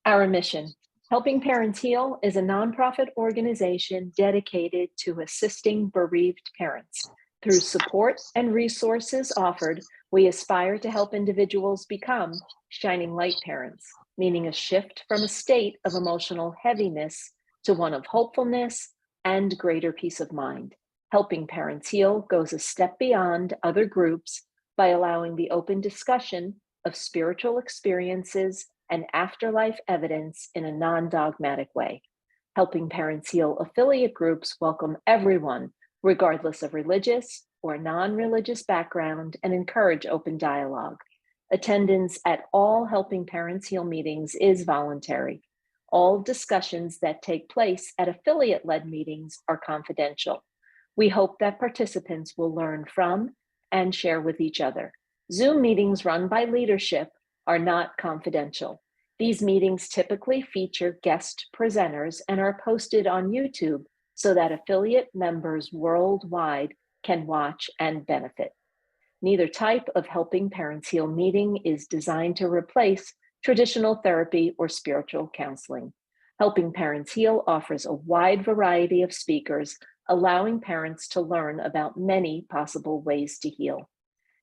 Our mission, Helping Parents Heal, is a nonprofit organization dedicated to assisting bereaved parents. Through support and resources offered, we aspire to help individuals become shining light parents, meaning a shift from a state of emotional heaviness to one of hopefulness and greater peace of mind. Helping Parents Heal goes a step beyond other groups by allowing the open discussion of spiritual experiences and afterlife evidence in a non-dogmatic way. Helping Parents Heal affiliate groups welcome everyone, regardless of religious or non-religious background, and encourage open dialogue. Attendance at all Helping Parents Heal meetings is voluntary. All discussions that take place at affiliate-led meetings are confidential. We hope that participants will learn from and share with each other. Zoom meetings run by leadership are not confidential. These meetings typically feature guest presenters and are posted on YouTube so that affiliate members worldwide can watch and benefit. Neither type of Helping Parents Heal meeting is designed to replace traditional therapy or spiritual counseling. Helping Parents Heal offers a wide variety of speakers, allowing parents to learn about many possible ways to heal.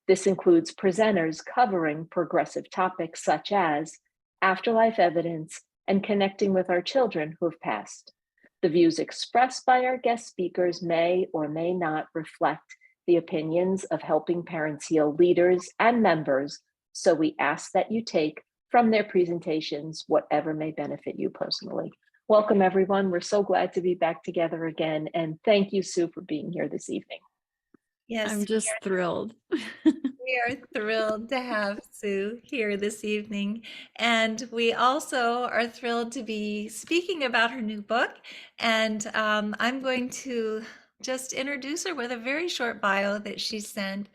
This includes presenters covering progressive topics such as afterlife evidence and connecting with our children who have passed. The views expressed by our guest speakers may or may not reflect the opinions of Helping Parents Heal leaders and members, so we ask that you take from their presentations whatever may benefit you personally. Welcome, everyone. We're so glad to be back together again, and thank you, Sue, for being here this evening. Yes, I'm just thrilled. we are thrilled to have Sue here this evening. And we also are thrilled to be speaking about her new book. And I'm going to just introduce her with a very short bio that she sent.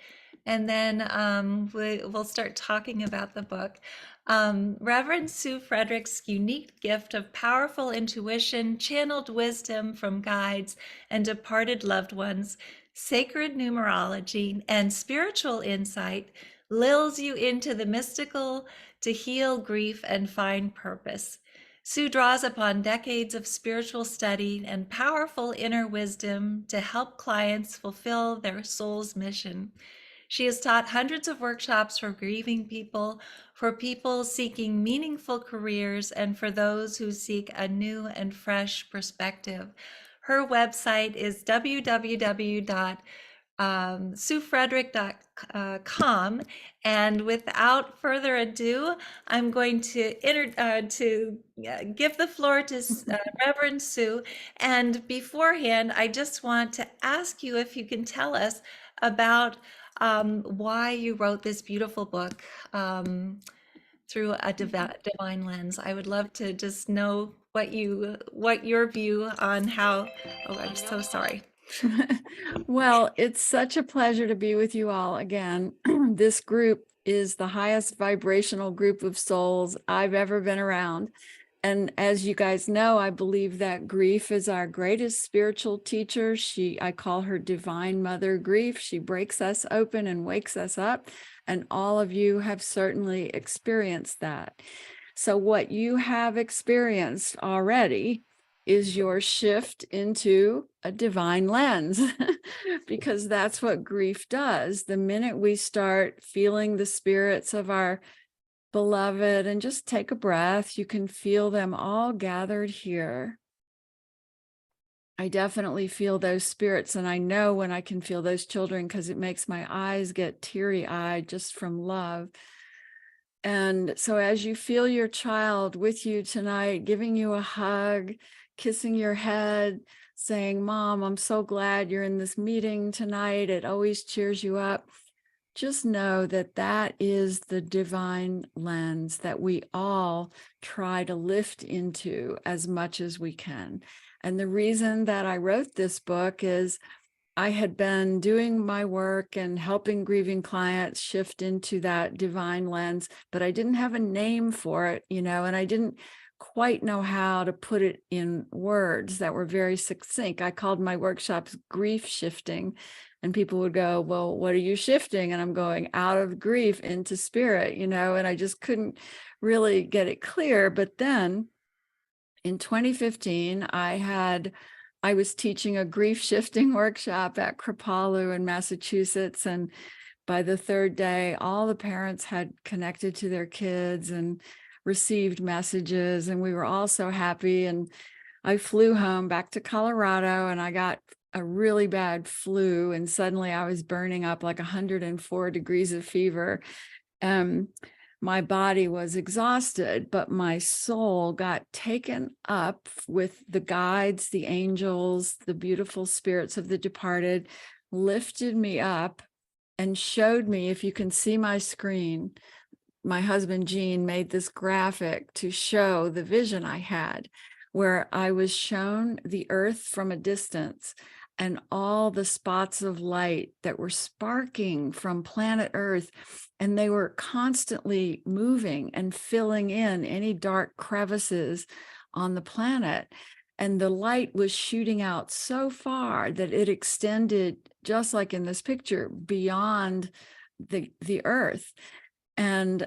And then we'll start talking about the book. Reverend Sue Frederick's unique gift of powerful intuition, channeled wisdom from guides and departed loved ones, sacred numerology, and spiritual insight lulls you into the mystical to heal grief and find purpose. Sue draws upon decades of spiritual study and powerful inner wisdom to help clients fulfill their soul's mission. She has taught hundreds of workshops for grieving people, for people seeking meaningful careers, and for those who seek a new and fresh perspective. Her website is www.suefrederick.com. And without further ado, I'm going to give the floor to Reverend Sue. And beforehand, I just want to ask you if you can tell us about why you wrote this beautiful book through a divine lens. I would love to just know what your view on how. Oh, I'm so sorry. Well, it's such a pleasure to be with you all again. This group is the highest vibrational group of souls I've ever been around. And as you guys know, I believe that grief is our greatest spiritual teacher. I call her Divine Mother Grief. She breaks us open and wakes us up. And all of you have certainly experienced that. So what you have experienced already is your shift into a divine lens, because that's what grief does. The minute we start feeling the spirits of our beloved, and just take a breath, you can feel them all gathered here. I definitely feel those spirits, and I know when I can feel those children because it makes my eyes get teary-eyed just from love. And so as you feel your child with you tonight, giving you a hug, kissing your head, saying, "Mom, I'm so glad you're in this meeting tonight. It always cheers you up." Just know that that is the divine lens that we all try to lift into as much as we can. And the reason that I wrote this book is I had been doing my work and helping grieving clients shift into that divine lens, but I didn't have a name for it, and I didn't quite know how to put it in words that were very succinct. I called my workshops grief shifting, And people would go, well, what are you shifting? And I'm going out of grief into spirit, and I just couldn't really get it clear. But then in 2015, I was teaching a grief shifting workshop at Kripalu in Massachusetts. And by the third day, all the parents had connected to their kids and received messages, and we were all so happy. And I flew home back to Colorado, and I got a really bad flu, and suddenly I was burning up like 104 degrees of fever. My body was exhausted, but my soul got taken up with the guides, the angels, the beautiful spirits of the departed, lifted me up and showed me, if you can see my screen, my husband, Gene, made this graphic to show the vision I had, where I was shown the earth from a distance and all the spots of light that were sparking from planet Earth. And they were constantly moving and filling in any dark crevices on the planet. And the light was shooting out so far that it extended, just like in this picture, beyond the earth. And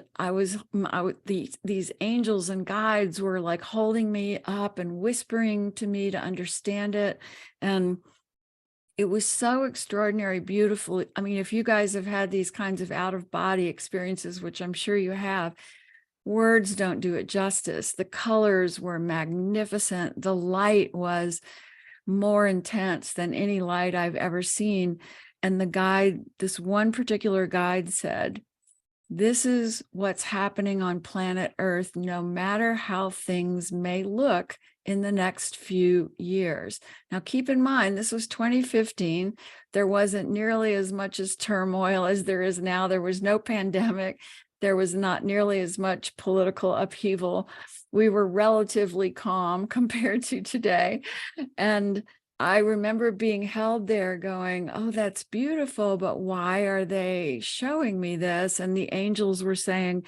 these angels and guides were like holding me up and whispering to me to understand it. And it was so extraordinary, beautiful. I mean, if you guys have had these kinds of out-of-body experiences, which I'm sure you have, words don't do it justice. The colors were magnificent. The light was more intense than any light I've ever seen. And the guide, this one particular guide said, "This is what's happening on planet Earth, no matter how things may look in the next few years." Now, keep in mind, this was 2015. There wasn't nearly as much as turmoil as there is now. There was no pandemic. There was not nearly as much political upheaval. We were relatively calm compared to today. And I remember being held there going, oh, that's beautiful, but why are they showing me this? And the angels were saying,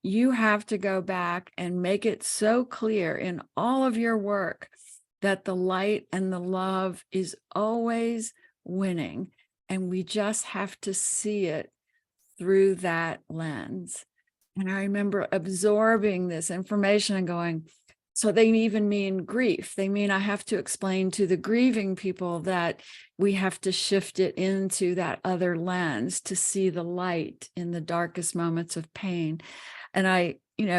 you have to go back and make it so clear in all of your work that the light and the love is always winning. And we just have to see it through that lens. And I remember absorbing this information and going, so they even mean grief. They mean I have to explain to the grieving people that we have to shift it into that other lens to see the light in the darkest moments of pain. And I,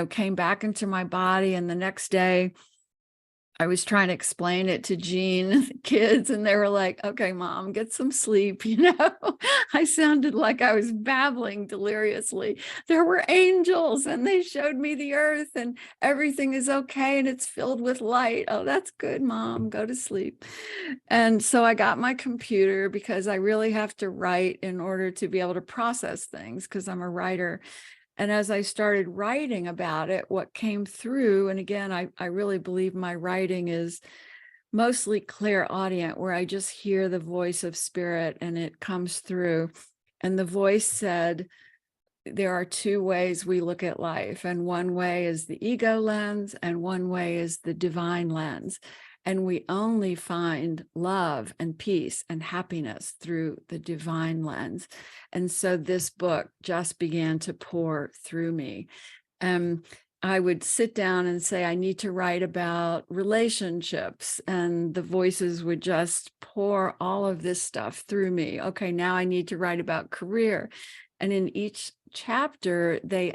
came back into my body, and the next day I was trying to explain it to Gene and the kids, and they were like, okay, Mom, get some sleep. I sounded like I was babbling deliriously. There were angels, and they showed me the earth, and everything is okay, and it's filled with light. Oh, that's good, Mom, go to sleep. And so I got my computer, because I really have to write in order to be able to process things, because I'm a writer. And as I started writing about it, what came through, and again, I really believe my writing is mostly clairaudient, where I just hear the voice of spirit and it comes through. And the voice said, there are two ways we look at life. And one way is the ego lens, and one way is the divine lens. And we only find love and peace and happiness through the divine lens. And so this book just began to pour through me. I would sit down and say, I need to write about relationships, and the voices would just pour all of this stuff through me. Okay, now I need to write about career. And in each chapter, they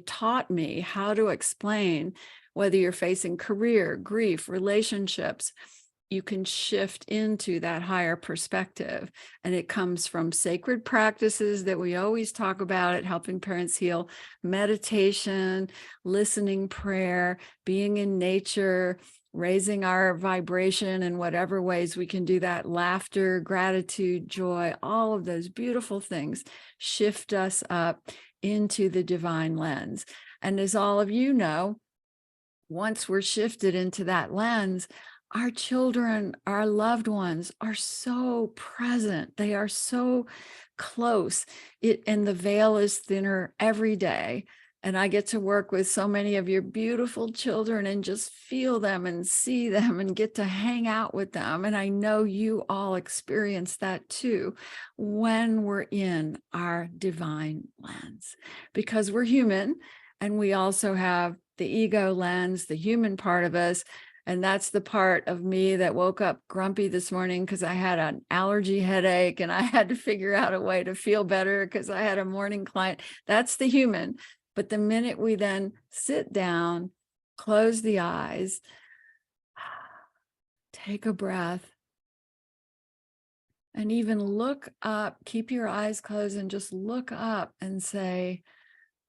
taught me how to explain whether you're facing career, grief, relationships. You can shift into that higher perspective. And it comes from sacred practices that we always talk about at Helping Parents Heal: meditation, listening prayer, being in nature, raising our vibration in whatever ways we can do that, laughter, gratitude, joy, all of those beautiful things shift us up into the divine lens. And as all of you know, once we're shifted into that lens, our children, our loved ones are so present. They are so close. And the veil is thinner every day. And I get to work with so many of your beautiful children and just feel them and see them and get to hang out with them. And I know you all experience that too when we're in our divine lens, because we're human and we also have the ego lens, the human part of us. And that's the part of me that woke up grumpy this morning because I had an allergy headache and I had to figure out a way to feel better because I had a morning client. That's the human. But the minute we then sit down, close the eyes, take a breath, and even look up, keep your eyes closed and just look up and say,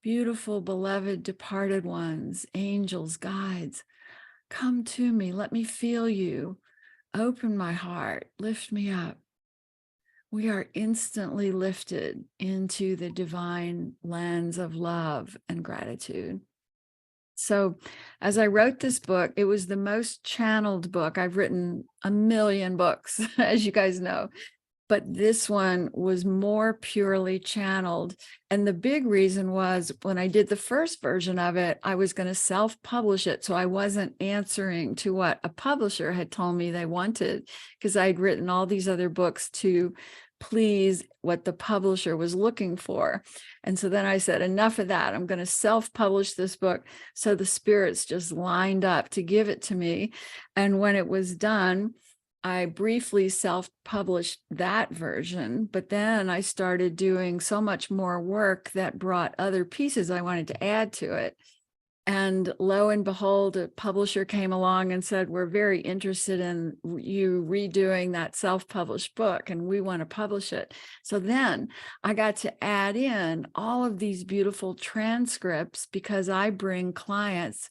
beautiful, beloved, departed ones, angels, guides, come to me. Let me feel you. Open my heart. Lift me up. We are instantly lifted into the divine lens of love and gratitude. So as I wrote this book, it was the most channeled book. I've written a million books, as you guys know, but this one was more purely channeled. And the big reason was when I did the first version of it, I was going to self-publish it. So I wasn't answering to what a publisher had told me they wanted, because I'd written all these other books to please what the publisher was looking for. And so then I said, enough of that. I'm going to self-publish this book. So the spirits just lined up to give it to me. And when it was done, I briefly self-published that version, but then I started doing so much more work that brought other pieces I wanted to add to it. And lo and behold, a publisher came along and said, we're very interested in you redoing that self-published book and we want to publish it. So then I got to add in all of these beautiful transcripts because I bring clients.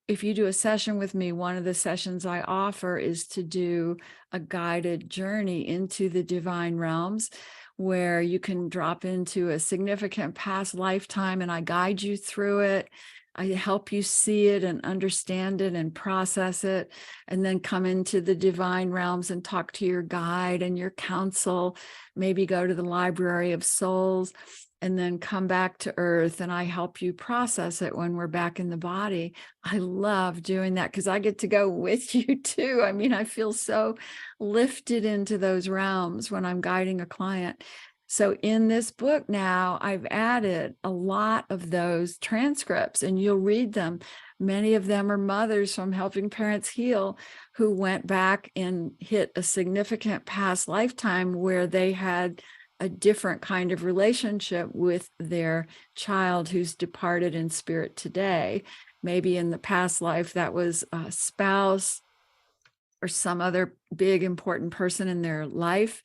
If you do a session with me, one of the sessions I offer is to do a guided journey into the divine realms where you can drop into a significant past lifetime and I guide you through it. I help you see it and understand it and process it, and then come into the divine realms and talk to your guide and your counsel, maybe go to the library of souls, and then come back to earth. And I help you process it when we're back in the body. I love doing that because I get to go with you too. I mean, I feel so lifted into those realms when I'm guiding a client. So in this book now, I've added a lot of those transcripts and you'll read them. Many of them are mothers from Helping Parents Heal who went back and hit a significant past lifetime where they had a different kind of relationship with their child who's departed in spirit today. Maybe in the past life, that was a spouse or some other big important person in their life.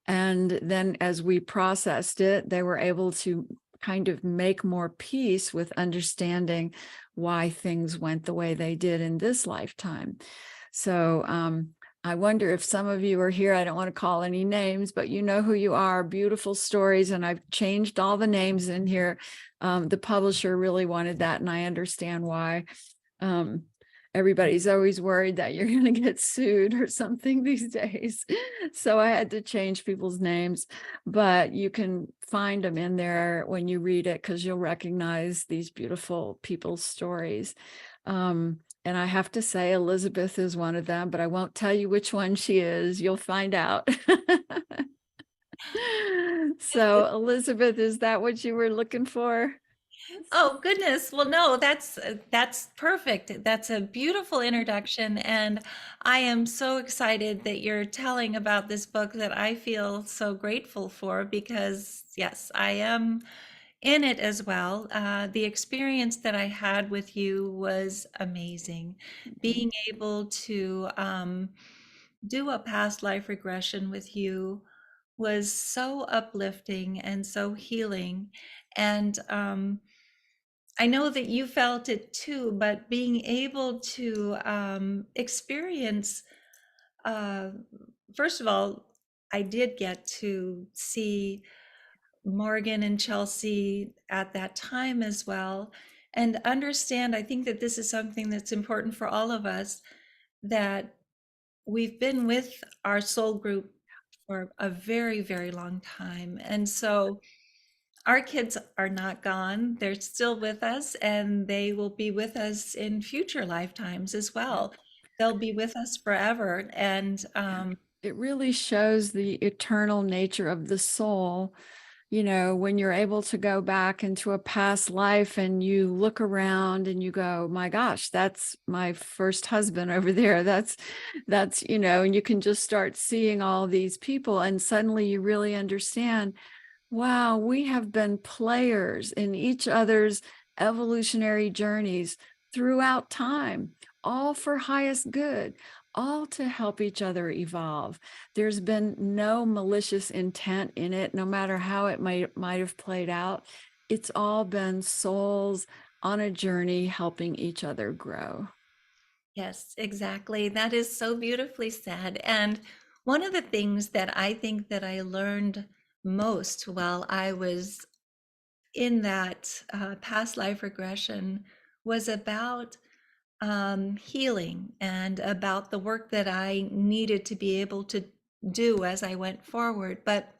And then as we processed it, they were able to kind of make more peace with understanding why things went the way they did in this lifetime. So I wonder if some of you are here. I don't want to call any names, but you know who you are. Beautiful stories. And I've changed all the names in here. The publisher really wanted that, and I understand why. Everybody's always worried that you're going to get sued or something these days. So I had to change people's names, but you can find them in there when you read it because you'll recognize these beautiful people's stories. And I have to say Elizabeth is one of them, but I won't tell you which one she is. You'll find out. So Elizabeth, is that what you were looking for? Oh goodness. Well, no, that's perfect. That's a beautiful introduction, and I am so excited that you're telling about this book that I feel so grateful for because yes, I am in it as well. The experience that I had with you was amazing. Being able to do a past life regression with you was so uplifting and so healing. And I know that you felt it too, but being able to experience, uh, first of all, I did get to see Morgan and Chelsea at that time as well, and understand, I think that this is something that's important for all of us, that we've been with our soul group for a very, very long time. And so our kids are not gone. They're still with us, and they will be with us in future lifetimes as well. They'll be with us forever. And It really shows the eternal nature of the soul. You know, when you're able to go back into a past life and you look around and you go, my gosh, that's my first husband over there. That's, you know, and you can just start seeing all these people, and suddenly you really understand, wow, we have been players in each other's evolutionary journeys throughout time, all for highest good, all to help each other evolve. There's been no malicious intent in it, no matter how it might have played out. It's all been souls on a journey helping each other grow. yes, exactly. That is so beautifully said. And one of the things that I think that I learned most while I was in that past life regression was about healing and about the work that I needed to be able to do as I went forward. But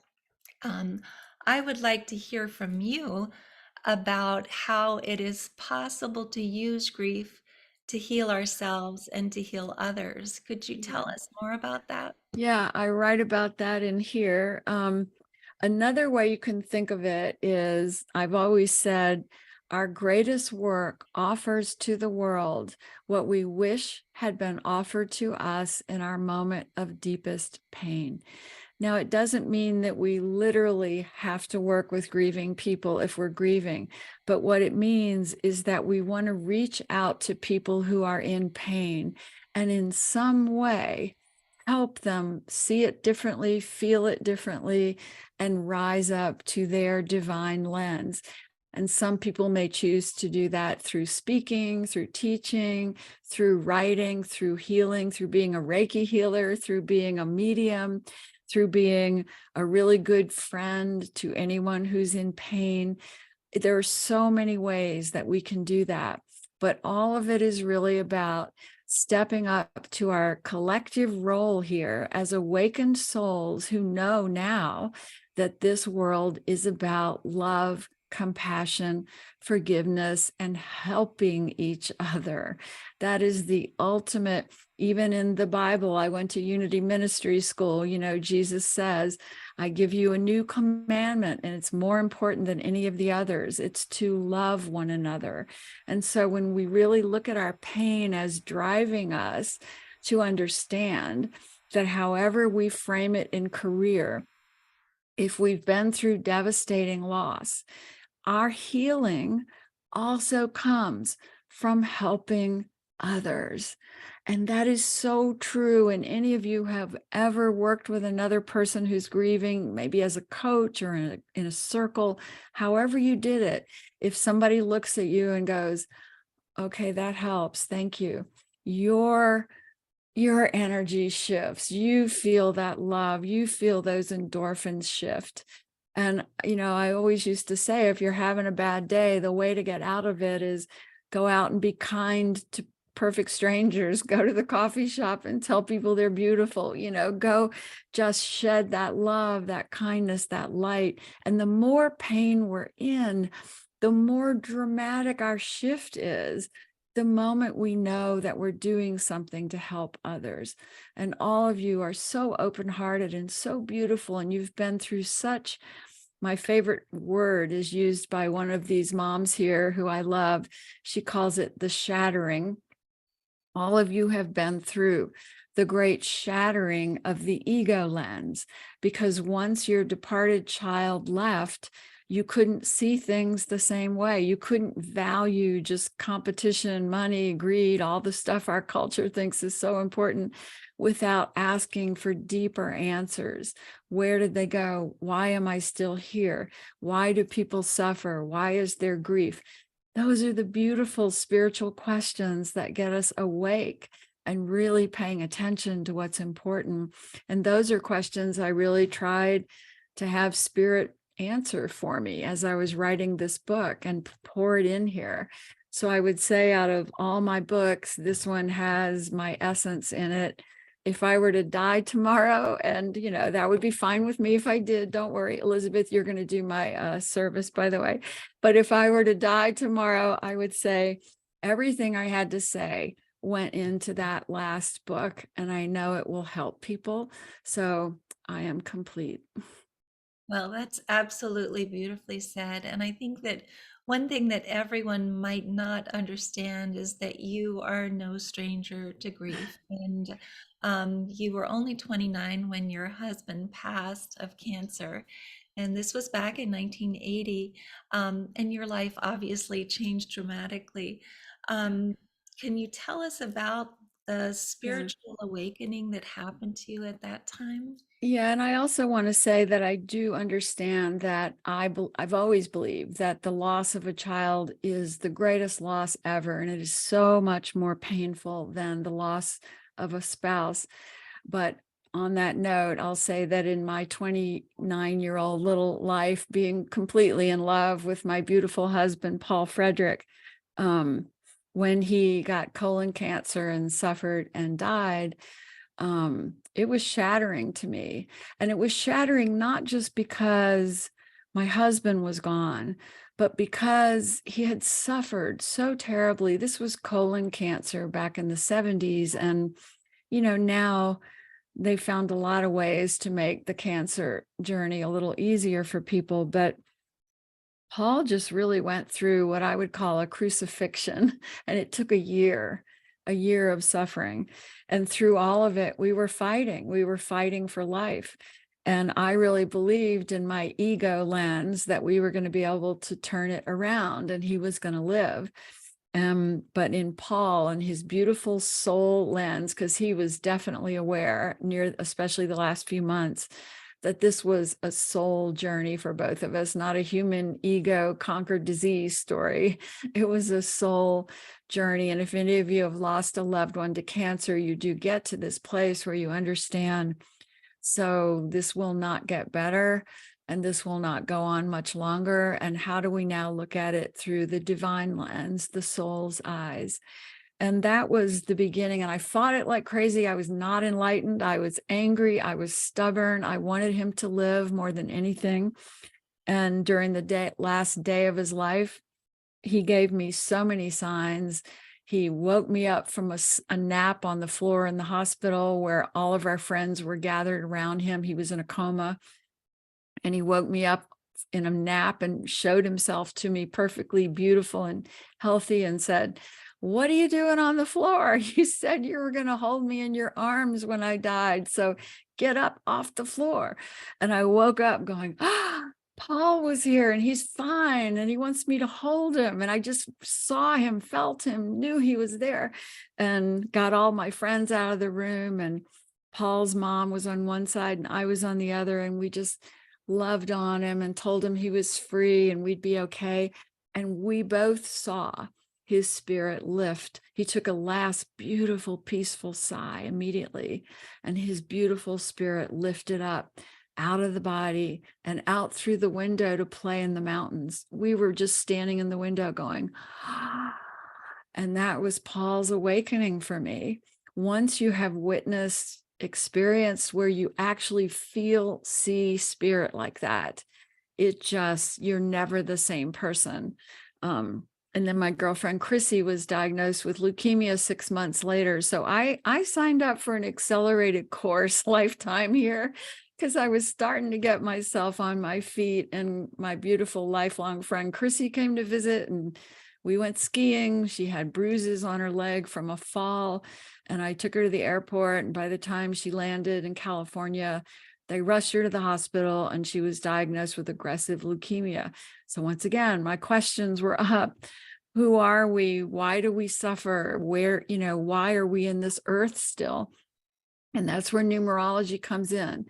um, I would like to hear from you about how it is possible to use grief to heal ourselves and to heal others. Could you tell Yeah. us more about that? Yeah, I write about that in here. Another way you can think of it is, I've always said, our greatest work offers to the world what we wish had been offered to us in our moment of deepest pain. Now, it doesn't mean that we literally have to work with grieving people if we're grieving, but what it means is that we want to reach out to people who are in pain and in some way help them see it differently, feel it differently, and rise up to their divine lens. And some people may choose to do that through speaking, through teaching, through writing, through healing, through being a Reiki healer, through being a medium, through being a really good friend to anyone who's in pain. There are so many ways that we can do that, but all of it is really about stepping up to our collective role here as awakened souls who know now that this world is about love, compassion, forgiveness, and helping each other. That is the ultimate. Even in the Bible, I went to Unity Ministry School. You know, Jesus says, I give you a new commandment, and it's more important than any of the others. It's to love one another. And so when we really look at our pain as driving us to understand that however we frame it in career, if we've been through devastating loss, our healing also comes from helping others. And that is so true. And any of you have ever worked with another person who's grieving, maybe as a coach or in a circle, however you did it, if somebody looks at you and goes, okay, that helps, thank you, your energy shifts, you feel that love, you feel those endorphins shift. And, you know, I always used to say, if you're having a bad day, the way to get out of it is go out and be kind to perfect strangers, go to the coffee shop and tell people they're beautiful, you know, go just shed that love, that kindness, that light. And the more pain we're in, the more dramatic our shift is the moment we know that we're doing something to help others. And all of you are so open-hearted and so beautiful, and you've been through such, my favorite word is used by one of these moms here who I love. She calls it the shattering. All of you have been through the great shattering of the ego lens, because once your departed child left, you couldn't see things the same way. You couldn't value just competition, money, greed, all the stuff our culture thinks is so important without asking for deeper answers. Where did they go? Why am I still here? Why do people suffer? Why is there grief? Those are the beautiful spiritual questions that get us awake and really paying attention to what's important. And those are questions I really tried to have Spirit answer for me as I was writing this book and pour it in here. So I would say, out of all my books, this one has my essence in it if I were to die tomorrow, and that would be fine with me if I did. Don't worry, Elizabeth, you're going to do my service, by the way. But if I were to die tomorrow, I would say everything I had to say went into that last book, and I know it will help people. So I am complete. Well, that's absolutely beautifully said. And I think that one thing that everyone might not understand is that you are no stranger to grief. And you were only 29 when your husband passed of cancer. And this was back in 1980. And your life obviously changed dramatically. Um, can you tell us about the Yeah. spiritual awakening that happened to you at that time? Yeah, and I also want to say that I do understand that I've always believed that the loss of a child is the greatest loss ever, and it is so much more painful than the loss of a spouse. But on that note, I'll say that in my 29-year-old little life, being completely in love with my beautiful husband, Paul Frederick, when he got colon cancer and suffered and died, it was shattering to me. And it was shattering not just because my husband was gone, but because he had suffered so terribly. This was colon cancer back in the 70s. And, now they found a lot of ways to make the cancer journey a little easier for people. But Paul just really went through what I would call a crucifixion, and it took a year of suffering. And through all of it, we were fighting for life. And I really believed in my ego lens that we were going to be able to turn it around and he was going to live. But in Paul and his beautiful soul lens, because he was definitely aware, especially the last few months, that this was a soul journey for both of us, not a human ego conquered disease story. It was a soul journey. And if any of you have lost a loved one to cancer, you do get to this place where you understand, so this will not get better and this will not go on much longer. And how do we now look at it through the divine lens, the soul's eyes? And that was the beginning. And I fought it like crazy. I was not enlightened. I was angry. I was stubborn. I wanted him to live more than anything. And during the last day of his life, he gave me so many signs. He woke me up from a nap on the floor in the hospital where all of our friends were gathered around him. He was in a coma. And he woke me up in a nap and showed himself to me perfectly beautiful and healthy and said, "What are you doing on the floor? You said you were going to hold me in your arms when I died. So get up off the floor." And I woke up going, Paul was here and he's fine and he wants me to hold him. And I just saw him, felt him, knew he was there, and got all my friends out of the room. And Paul's mom was on one side and I was on the other. And we just loved on him and told him he was free and we'd be okay. And we both saw his spirit lift. He took a last beautiful, peaceful sigh immediately, and his beautiful spirit lifted up out of the body and out through the window to play in the mountains. We were just standing in the window going, and that was Paul's awakening for me. Once you have witnessed experience where you actually feel, see spirit like that, you're never the same person. And then my girlfriend Chrissy was diagnosed with leukemia 6 months later. So I signed up for an accelerated course lifetime here because I was starting to get myself on my feet. And my beautiful lifelong friend Chrissy came to visit and we went skiing. She had bruises on her leg from a fall, and I took her to the airport. And by the time she landed in California, they rushed her to the hospital and she was diagnosed with aggressive leukemia. So once again, my questions were up. Who are we? Why do we suffer? Why are we in this earth still? And that's where numerology comes in,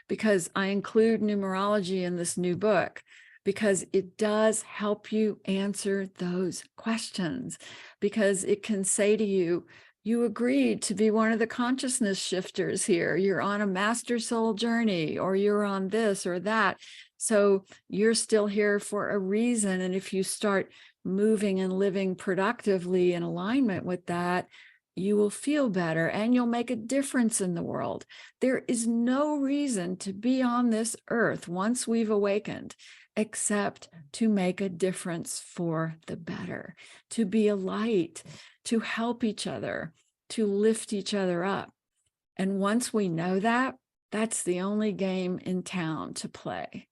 because I include numerology in this new book, because it does help you answer those questions, because it can say to you, you agreed to be one of the consciousness shifters here. You're on a master soul journey, or you're on this or that. So you're still here for a reason. And if you start moving and living productively in alignment with that, you will feel better and you'll make a difference in the world. There is no reason to be on this earth once we've awakened, except to make a difference for the better, to be a light, to help each other, to lift each other up. And once we know that, that's the only game in town to play.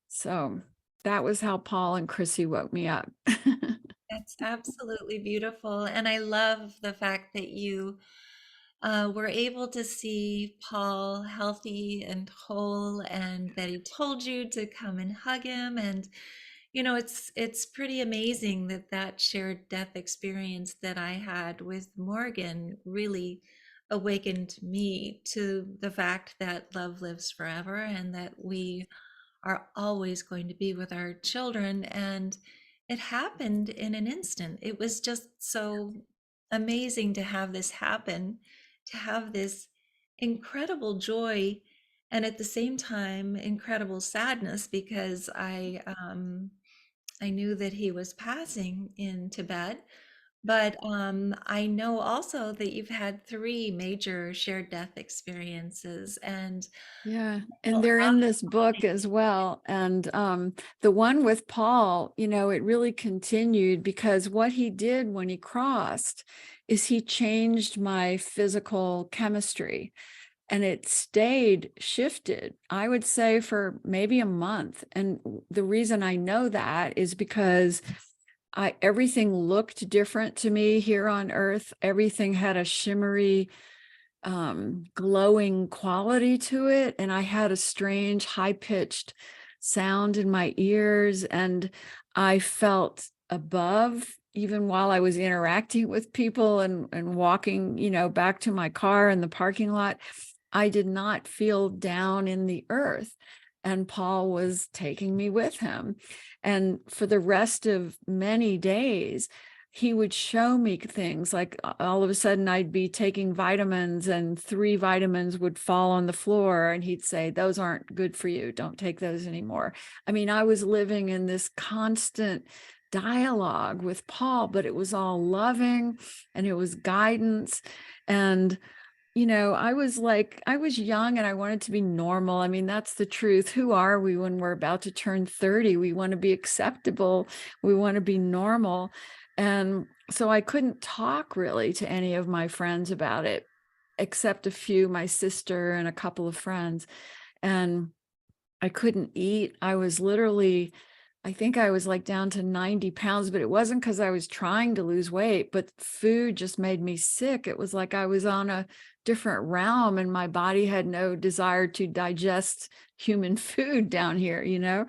So that was how Paul and Chrissy woke me up. That's absolutely beautiful. And I love the fact that you were able to see Paul healthy and whole, and that he told you to come and hug him. And it's pretty amazing that that shared death experience that I had with Morgan really awakened me to the fact that love lives forever and that we are always going to be with our children. And it happened in an instant. It was just so amazing to have this happen, to have this incredible joy, and at the same time, incredible sadness, because I knew that he was passing in Tibet. But I know also that you've had three major shared death experiences, and Yeah, and they're in this book as well. And the one with Paul, it really continued, because what he did when he crossed is he changed my physical chemistry, and it stayed shifted, I would say, for maybe a month. And the reason I know that is because everything looked different to me here on Earth. Everything had a shimmery, glowing quality to it. And I had a strange high-pitched sound in my ears, and I felt above even while I was interacting with people and walking, back to my car in the parking lot. I did not feel down in the earth. And Paul was taking me with him. And for the rest of many days, he would show me things like all of a sudden I'd be taking vitamins and 3 vitamins would fall on the floor. And he'd say, those aren't good for you. Don't take those anymore. I mean, I was living in this constant dialogue with Paul, but it was all loving and it was guidance. And I was young and I wanted to be normal. I mean, that's the truth. Who are we when we're about to turn 30? We want to be acceptable. We want to be normal. And so I couldn't talk really to any of my friends about it, except a few, my sister and a couple of friends. And I couldn't eat. I think I was like down to 90 pounds, but it wasn't because I was trying to lose weight, but food just made me sick. It was like I was on a different realm and my body had no desire to digest human food down here,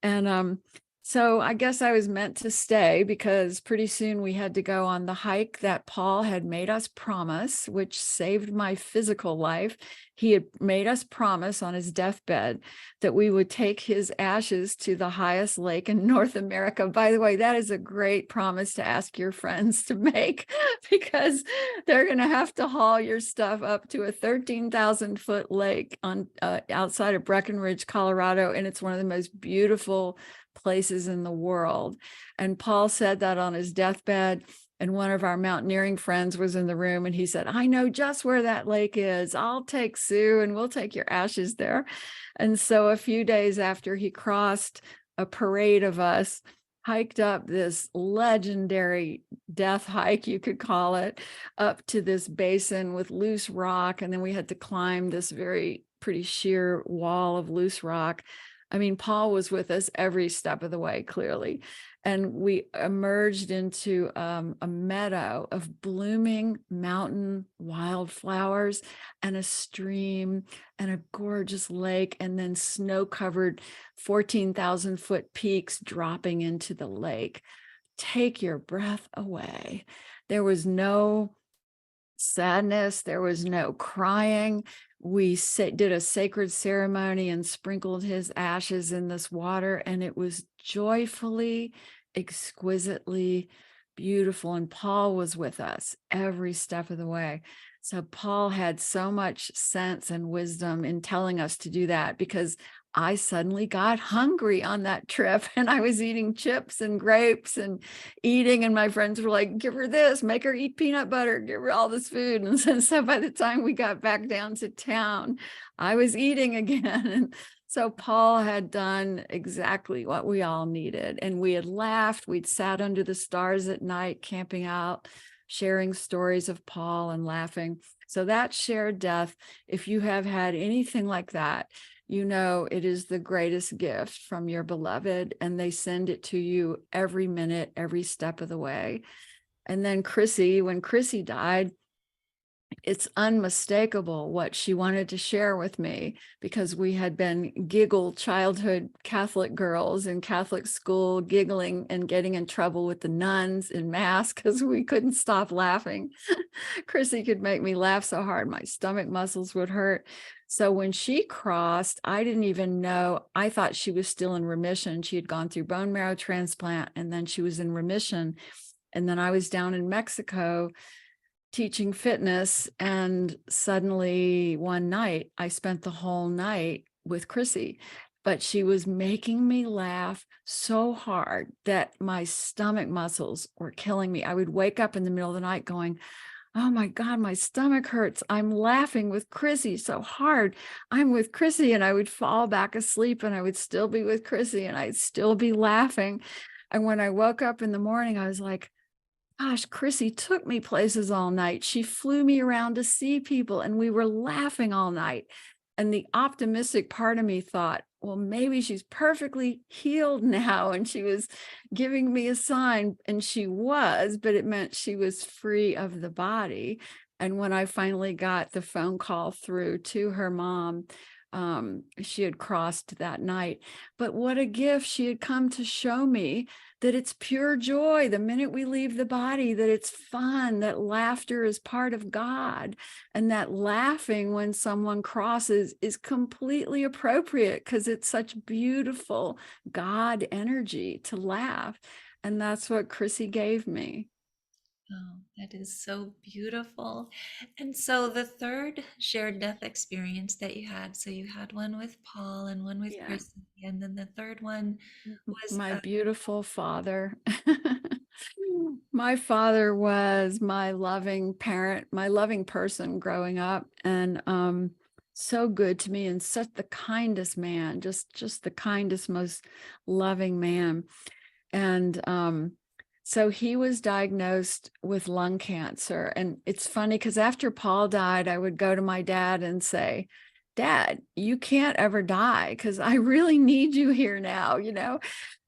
And so I guess I was meant to stay, because pretty soon we had to go on the hike that Paul had made us promise, which saved my physical life. He had made us promise on his deathbed that we would take his ashes to the highest lake in North America. By the way, that is a great promise to ask your friends to make, because they're going to have to haul your stuff up to a 13,000-foot lake on outside of Breckenridge, Colorado, and it's one of the most beautiful places in the world. And Paul said that on his deathbed, and one of our mountaineering friends was in the room and he said, I know just where that lake is. I'll take Sue and we'll take your ashes there. And so a few days after he crossed, a parade of us hiked up this legendary death hike, you could call it, up to this basin with loose rock. And then we had to climb this pretty sheer wall of loose rock. I mean, Paul was with us every step of the way, clearly. And we emerged into a meadow of blooming mountain wildflowers and a stream and a gorgeous lake, and then snow-covered 14,000-foot peaks dropping into the lake. Take your breath away. There was no sadness. There was no crying. We did a sacred ceremony and sprinkled his ashes in this water, and it was joyfully, exquisitely beautiful. And Paul was with us every step of the way. So Paul had so much sense and wisdom in telling us to do that, because I suddenly got hungry on that trip, and I was eating chips and grapes and eating, and my friends were like, give her this, make her eat peanut butter, give her all this food. And so by the time we got back down to town, I was eating again. And so Paul had done exactly what we all needed. And we had laughed, we'd sat under the stars at night, camping out, sharing stories of Paul and laughing. So that shared death, if you have had anything like that, you know it is the greatest gift from your beloved, and they send it to you every minute, every step of the way. And then Chrissy, when Chrissy died, it's unmistakable what she wanted to share with me, because we had been giggle childhood Catholic girls in Catholic school, giggling and getting in trouble with the nuns in mass because we couldn't stop laughing. Chrissy could make me laugh so hard my stomach muscles would hurt. So when she crossed, I didn't even know. I thought she was still in remission. She had gone through bone marrow transplant, and then she was in remission. And then I was down in Mexico teaching fitness, and suddenly one night I spent the whole night with Chrissy, but she was making me laugh so hard that my stomach muscles were killing me. I would wake up in the middle of the night going, oh my God, my stomach hurts. I'm laughing with Chrissy so hard. I'm with Chrissy. And I would fall back asleep, and I would still be with Chrissy, and I'd still be laughing. And when I woke up in the morning, I was like, gosh, Chrissy took me places all night. She flew me around to see people, and we were laughing all night. And the optimistic part of me thought, well, maybe she's perfectly healed now, and she was giving me a sign, and she was, but it meant she was free of the body. And when I finally got the phone call through to her mom, she had crossed that night. But what a gift. She had come to show me that it's pure joy the minute we leave the body, that it's fun, that laughter is part of God, and that laughing when someone crosses is completely appropriate because it's such beautiful God energy to laugh. And that's what Chrissy gave me. Oh, that is so beautiful. And so the third shared death experience that you had, so you had one with Paul and one with Yeah. Chrissy, and then the third one was My beautiful father. My father was my loving parent, my loving person growing up, and so good to me, and such the kindest man, just the kindest, most loving man. And so he was diagnosed with lung cancer. And it's funny because after Paul died, I would go to my dad and say, Dad, you can't ever die because I really need you here now, you know?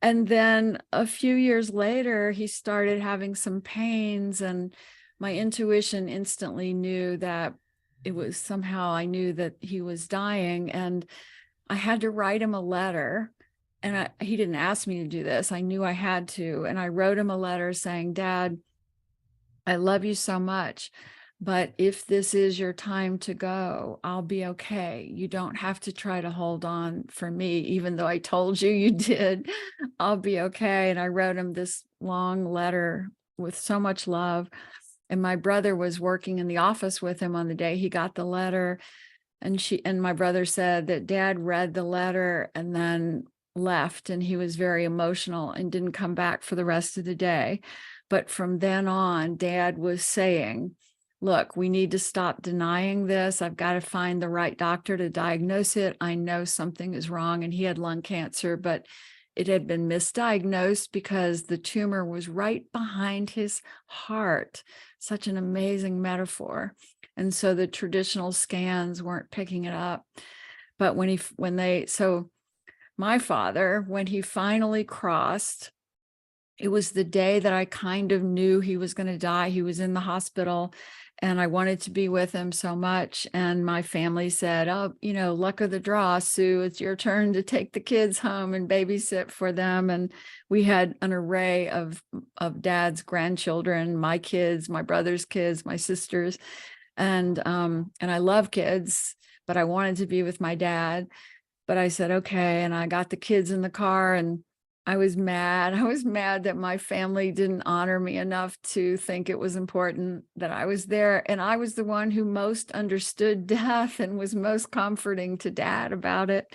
And then a few years later, he started having some pains, and my intuition instantly knew that it was somehow, I knew that he was dying, and I had to write him a letter. And he didn't ask me to do this. I knew I had to. And I wrote him a letter saying, Dad, I love you so much, but if this is your time to go, I'll be okay. You don't have to try to hold on for me, even though I told you you did. I'll be okay. And I wrote him this long letter with so much love. And my brother was working in the office with him on the day he got the letter. And my brother said that Dad read the letter and then left, and he was very emotional and didn't come back for the rest of the day. But from then on, Dad was saying, look, we need to stop denying this. I've got to find the right doctor to diagnose it. I know something is wrong. And he had lung cancer, but it had been misdiagnosed because the tumor was right behind his heart. Such an amazing metaphor. And so the traditional scans weren't picking it up. But so my father, when he finally crossed, it was the day that I kind of knew he was going to die. He was in the hospital, and I wanted to be with him so much. And my family said, oh, luck of the draw, Sue, it's your turn to take the kids home and babysit for them. And we had an array of Dad's grandchildren, my kids, my brother's kids, my sisters. And I love kids, but I wanted to be with my dad. But I said, okay. And I got the kids in the car, and I was mad. I was mad that my family didn't honor me enough to think it was important that I was there. And I was the one who most understood death and was most comforting to Dad about it.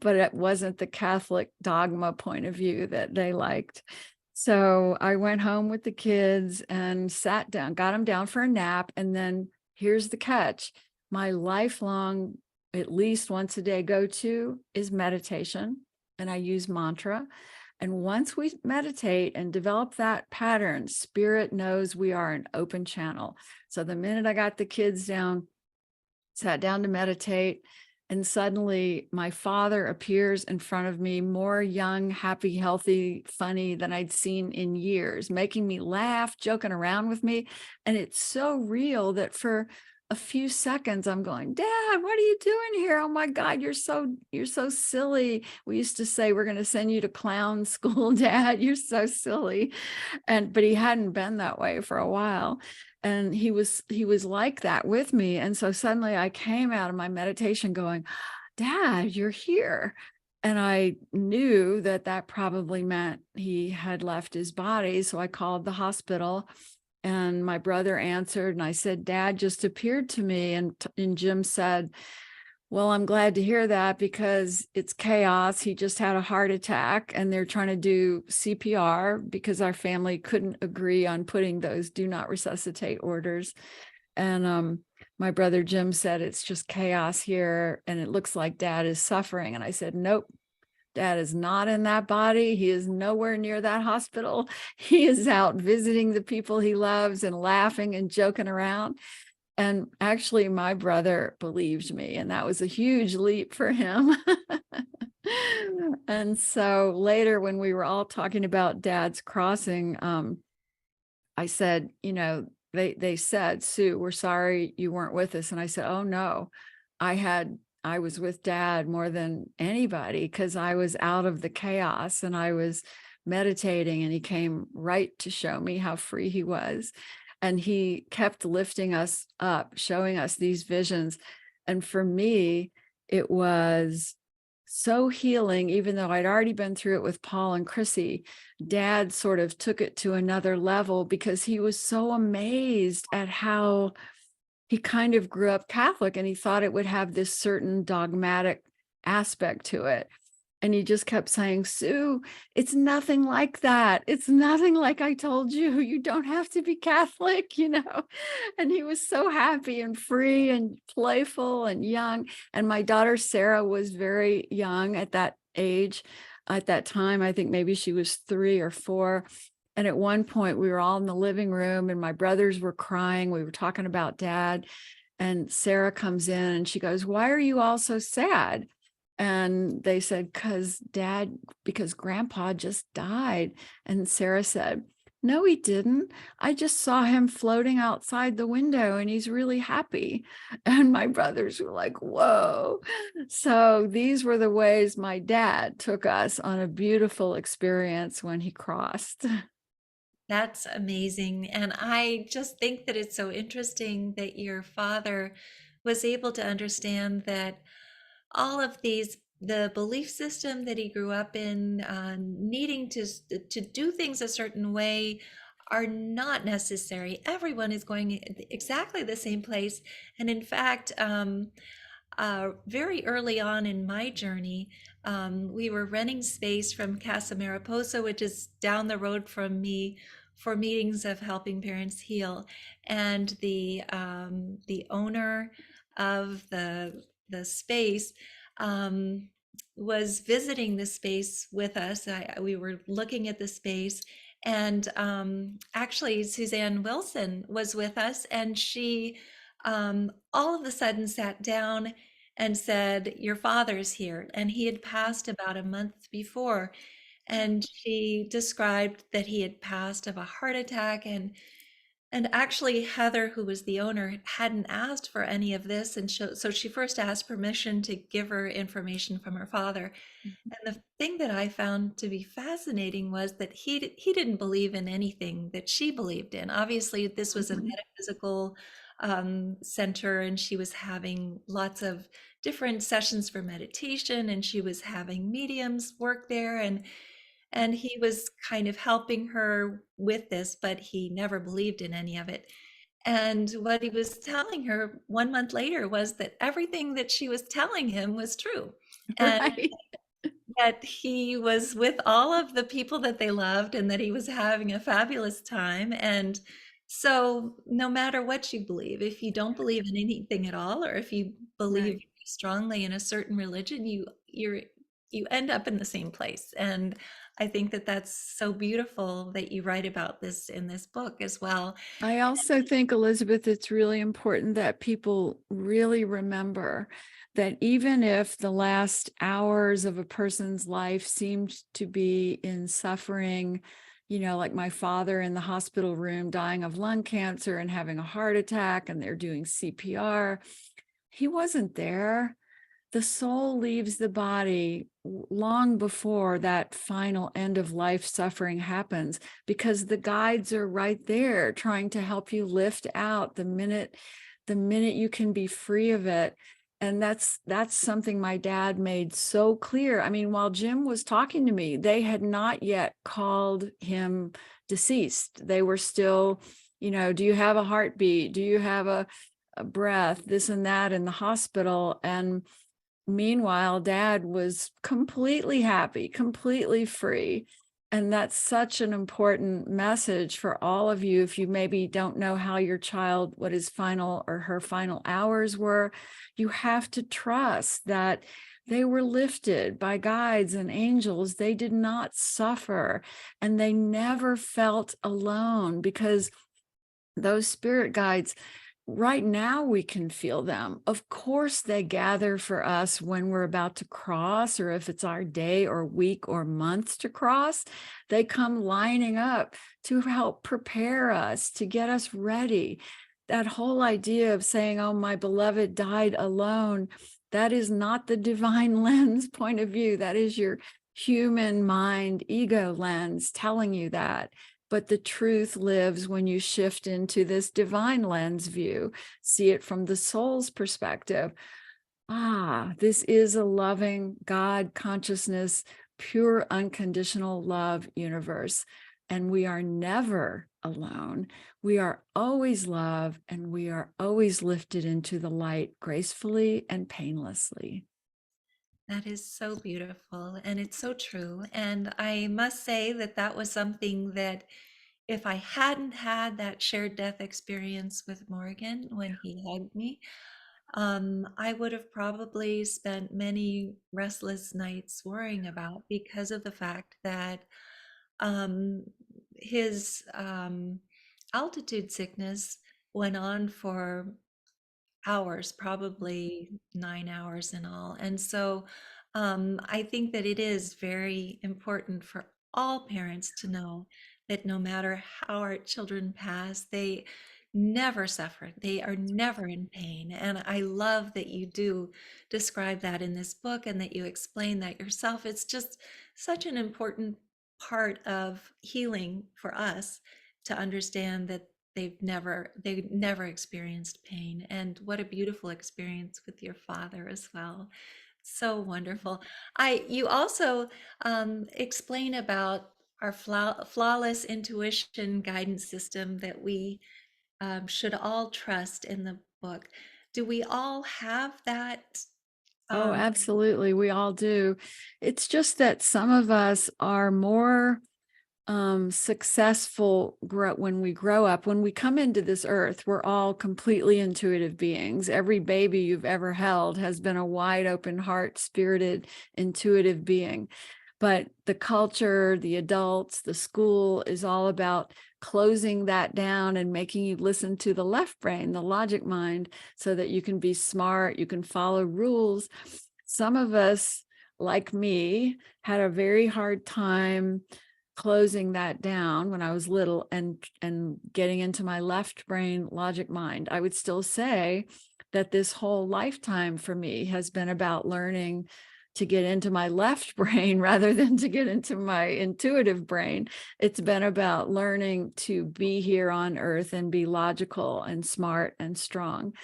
But it wasn't the Catholic dogma point of view that they liked. So I went home with the kids and sat down, got them down for a nap. And then here's the catch. My lifelong, at least once a day go-to is meditation. And I use mantra. And once we meditate and develop that pattern, spirit knows we are an open channel. So the minute I got the kids down, sat down to meditate, and suddenly my father appears in front of me, more young, happy, healthy, funny than I'd seen in years, making me laugh, joking around with me. And it's so real that for a few seconds I'm going, Dad, what are you doing here? Oh my God, you're so silly. We used to say, we're going to send you to clown school, Dad. You're so silly. But he hadn't been that way for a while. And he was like that with me. And so suddenly I came out of my meditation going, Dad, you're here. And I knew that that probably meant he had left his body. So I called the hospital and my brother answered and I said, Dad just appeared to me. And Jim said, well, I'm glad to hear that because it's chaos. He just had a heart attack and they're trying to do CPR because our family couldn't agree on putting those do not resuscitate orders. And my brother Jim said, it's just chaos here and it looks like Dad is suffering. And I said, nope, Dad is not in that body. He is nowhere near that hospital. He is out visiting the people he loves and laughing and joking around. And actually, my brother believed me, and that was a huge leap for him. And so later, when we were all talking about Dad's crossing, I said, they said, Sue, we're sorry you weren't with us. And I said, oh no, I was with Dad more than anybody because I was out of the chaos and I was meditating, and he came right to show me how free he was. And he kept lifting us up, showing us these visions. And for me, it was so healing, even though I'd already been through it with Paul and Chrissy. Dad sort of took it to another level because he was so amazed at how he kind of grew up Catholic and he thought it would have this certain dogmatic aspect to it. And he just kept saying, Sue, it's nothing like that. It's nothing like I told you. You don't have to be Catholic, And he was so happy and free and playful and young. And my daughter, Sarah, was very young at that age. At that time, I think maybe she was 3 or 4. And at one point, we were all in the living room and my brothers were crying. We were talking about Dad. And Sarah comes in and she goes, why are you all so sad? And they said, because Grandpa just died. And Sarah said, no, he didn't. I just saw him floating outside the window and he's really happy. And my brothers were like, whoa. So these were the ways my dad took us on a beautiful experience when he crossed. That's amazing. And I just think that it's so interesting that your father was able to understand that all of these, the belief system that he grew up in, needing to do things a certain way, are not necessary. Everyone is going exactly the same place. And in fact, very early on in my journey, we were renting space from Casa Mariposa, which is down the road from me, for meetings of helping parents heal. And the owner of the space was visiting the space with us. We were looking at the space, and actually Suzanne Wilson was with us, and she all of a sudden sat down and said, your father's here. And he had passed about a month before. And she described that he had passed of a heart attack. And actually, Heather, who was the owner, hadn't asked for any of this. And so she first asked permission to give her information from her father. And the thing that I found to be fascinating was that he didn't believe in anything that she believed in. Obviously, this was a metaphysical center, and she was having lots of different sessions for meditation, and she was having mediums work there. And he was kind of helping her with this, but he never believed in any of it. And what he was telling her 1 month later was that everything that she was telling him was true. And Right. that he was with all of the people that they loved and that he was having a fabulous time. And so no matter what you believe, if you don't believe in anything at all, or if you believe Right. strongly in a certain religion, you end up in the same place. And I think that that's so beautiful that you write about this in this book as well. I also think, Elizabeth, it's really important that people really remember that even if the last hours of a person's life seemed to be in suffering, like my father in the hospital room dying of lung cancer and having a heart attack, and they're doing CPR, he wasn't there. The soul leaves the body long before that final end of life suffering happens, because the guides are right there trying to help you lift out the minute you can be free of it. And that's something my dad made so clear. I mean, while Jim was talking to me, they had not yet called him deceased. They were still, do you have a heartbeat? Do you have a breath? This and that in the hospital. And meanwhile, Dad was completely happy, completely free. And that's such an important message for all of you. If you maybe don't know how your child, what his final or her final hours were, you have to trust that they were lifted by guides and angels. They did not suffer, and they never felt alone, because those spirit guides, right now we can feel them. Of course, they gather for us when we're about to cross, or if it's our day or week or month to cross. They come lining up to help prepare us, to get us ready. That whole idea of saying, oh, my beloved died alone, that is not the divine lens point of view. That is your human mind ego lens telling you that. But the truth lives when you shift into this divine lens view, see it from the soul's perspective. This is a loving God consciousness, pure unconditional love universe. And we are never alone. We are always love, and we are always lifted into the light gracefully and painlessly. That is so beautiful, and it's so true. And I must say that that was something that, if I hadn't had that shared death experience with Morgan when he hugged me, I would have probably spent many restless nights worrying about, because of the fact that um, his altitude sickness went on for hours, probably 9 hours in all. And so I think that it is very important for all parents to know that no matter how our children pass, they never suffer. They are never in pain. And I love that you do describe that in this book and that you explain that yourself. It's just such an important part of healing for us to understand that they've never experienced pain. And what a beautiful experience with your father as well. So wonderful. You also explain about our flawless intuition guidance system that we should all trust in the book. Do we all have that? Oh, um, absolutely. We all do. It's just that some of us are more successful when we grow up. When we come into this earth, we're all completely intuitive beings. Every baby you've ever held has been a wide open heart, spirited, intuitive being. But the culture, the adults, the school is all about closing that down and making you listen to the left brain, the logic mind, so that you can be smart, you can follow rules. Some of us, like me, had a very hard time closing that down when I was little and getting into my left brain logic mind. I would still say that this whole lifetime for me has been about learning to get into my left brain rather than to get into my intuitive brain. It's been about learning to be here on earth and be logical and smart and strong.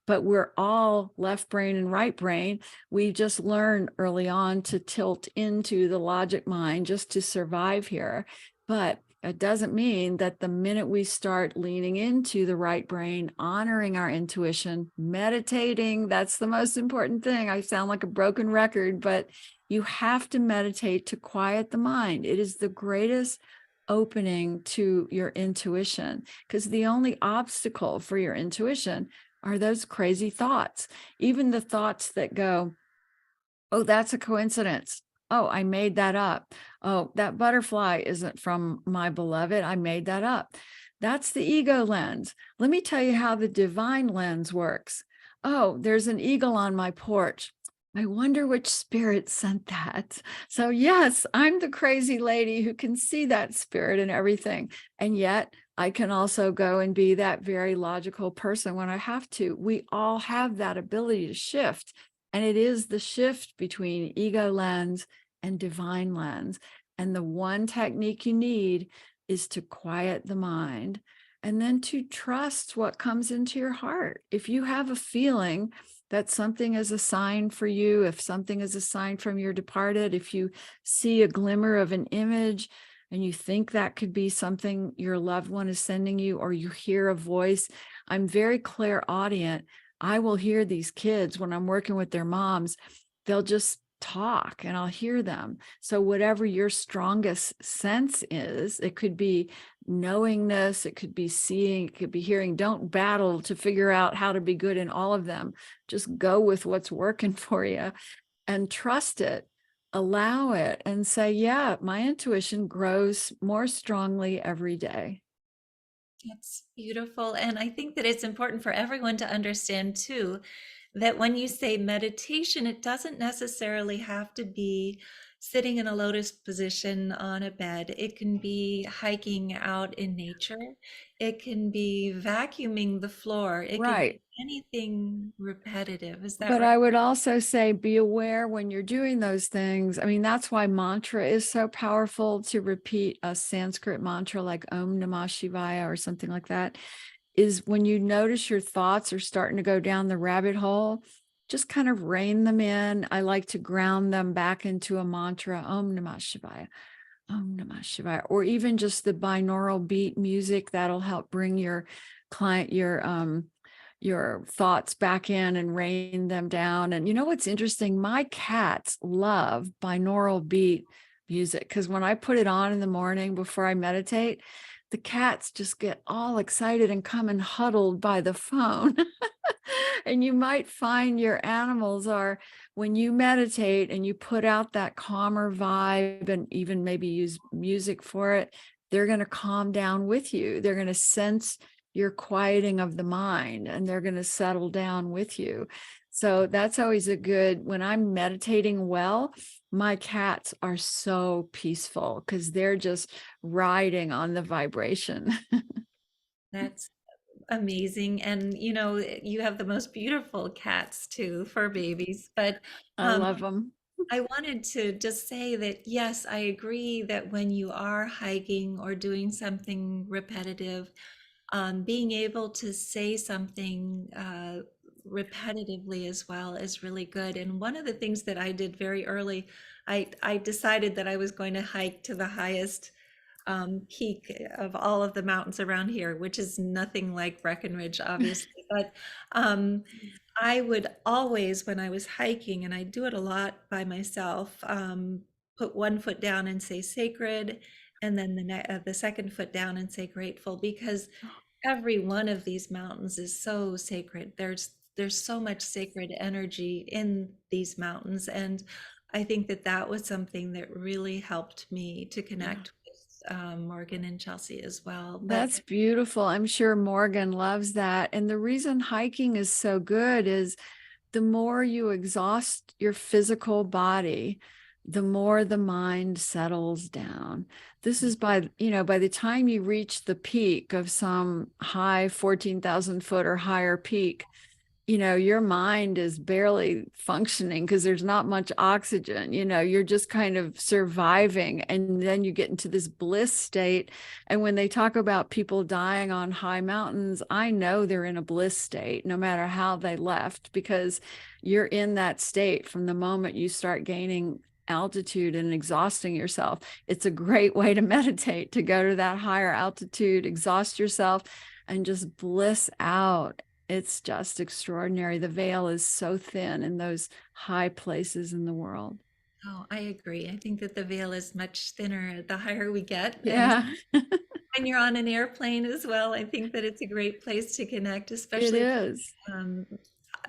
but we're all left brain and right brain. We just learn early on to tilt into the logic mind just to survive here. But it doesn't mean that the minute we start leaning into the right brain, honoring our intuition, meditating, that's the most important thing. I sound like a broken record, but you have to meditate to quiet the mind. It is the greatest opening to your intuition, because the only obstacle for your intuition are those crazy thoughts. Even the thoughts that go, oh, that's a coincidence. Oh, I made that up. Oh, that butterfly isn't from my beloved. I made that up. That's the ego lens. Let me tell you how the divine lens works. Oh, there's an eagle on my porch. I wonder which spirit sent that. So yes, I'm the crazy lady who can see that spirit and everything. And yet I can also go and be that very logical person when I have to. We all have that ability to shift. And it is the shift between ego lens and divine lens. And the one technique you need is to quiet the mind and then to trust what comes into your heart. If you have a feeling that something is a sign for you, if something is a sign from your departed, if you see a glimmer of an image and you think that could be something your loved one is sending you, or you hear a voice, I'm very clairaudient. I will hear these kids when I'm working with their moms, they'll just talk and I'll hear them. So whatever your strongest sense is, it could be knowingness, it could be seeing, it could be hearing. Don't battle to figure out how to be good in all of them. Just go with what's working for you and trust it, allow it, and say, yeah, my intuition grows more strongly every day. That's beautiful. And I think that it's important for everyone to understand too, that when you say meditation, it doesn't necessarily have to be sitting in a lotus position on a bed. It can be hiking out in nature. It can be vacuuming the floor. It could Right. be anything repetitive. Is that But right? I would also say be aware when you're doing those things. I mean, that's why mantra is so powerful, to repeat a Sanskrit mantra like Om Namah Shivaya or something like that, is when you notice your thoughts are starting to go down the rabbit hole, just kind of rein them in. I like to ground them back into a mantra, Om Namah Shivaya, Om Namah Shivaya, or even just the binaural beat music that'll help bring your client, your thoughts back in and rein them down. And you know what's interesting? My cats love binaural beat music, because when I put it on in the morning before I meditate, the cats just get all excited and come and huddled by the phone. And you might find your animals are, when you meditate and you put out that calmer vibe and even maybe use music for it, they're going to calm down with you. They're going to sense your quieting of the mind and they're going to settle down with you. So that's always a good, when I'm meditating well, my cats are so peaceful because they're just riding on the vibration. That's amazing. And you know, you have the most beautiful cats too, fur babies. But I um, love them. I wanted to just say that, yes, I agree that when you are hiking or doing something repetitive, being able to say something repetitively as well is really good. And one of the things that I did very early, I decided that I was going to hike to the highest peak of all of the mountains around here, which is nothing like Breckenridge, obviously. But I would always, when I was hiking, and I do it a lot by myself, put one foot down and say sacred, and then the second foot down and say grateful, because every one of these mountains is so sacred. There's so much sacred energy in these mountains, and I think that that was something that really helped me to connect with Morgan and Chelsea as well. But That's beautiful. I'm sure Morgan loves that. And the reason hiking is so good is the more you exhaust your physical body, the more the mind settles down. This is by the time you reach the peak of some high 14,000 foot or higher peak, your mind is barely functioning because there's not much oxygen. You're just kind of surviving, and then you get into this bliss state. And when they talk about people dying on high mountains, I know they're in a bliss state no matter how they left, because you're in that state from the moment you start gaining altitude and exhausting yourself. It's a great way to meditate, to go to that higher altitude, exhaust yourself, and just bliss out. It's just extraordinary. The veil is so thin in those high places in the world. Oh, I agree. I think that the veil is much thinner the higher we get. And Yeah, when you're on an airplane as well, I think that it's a great place to connect, it especially is.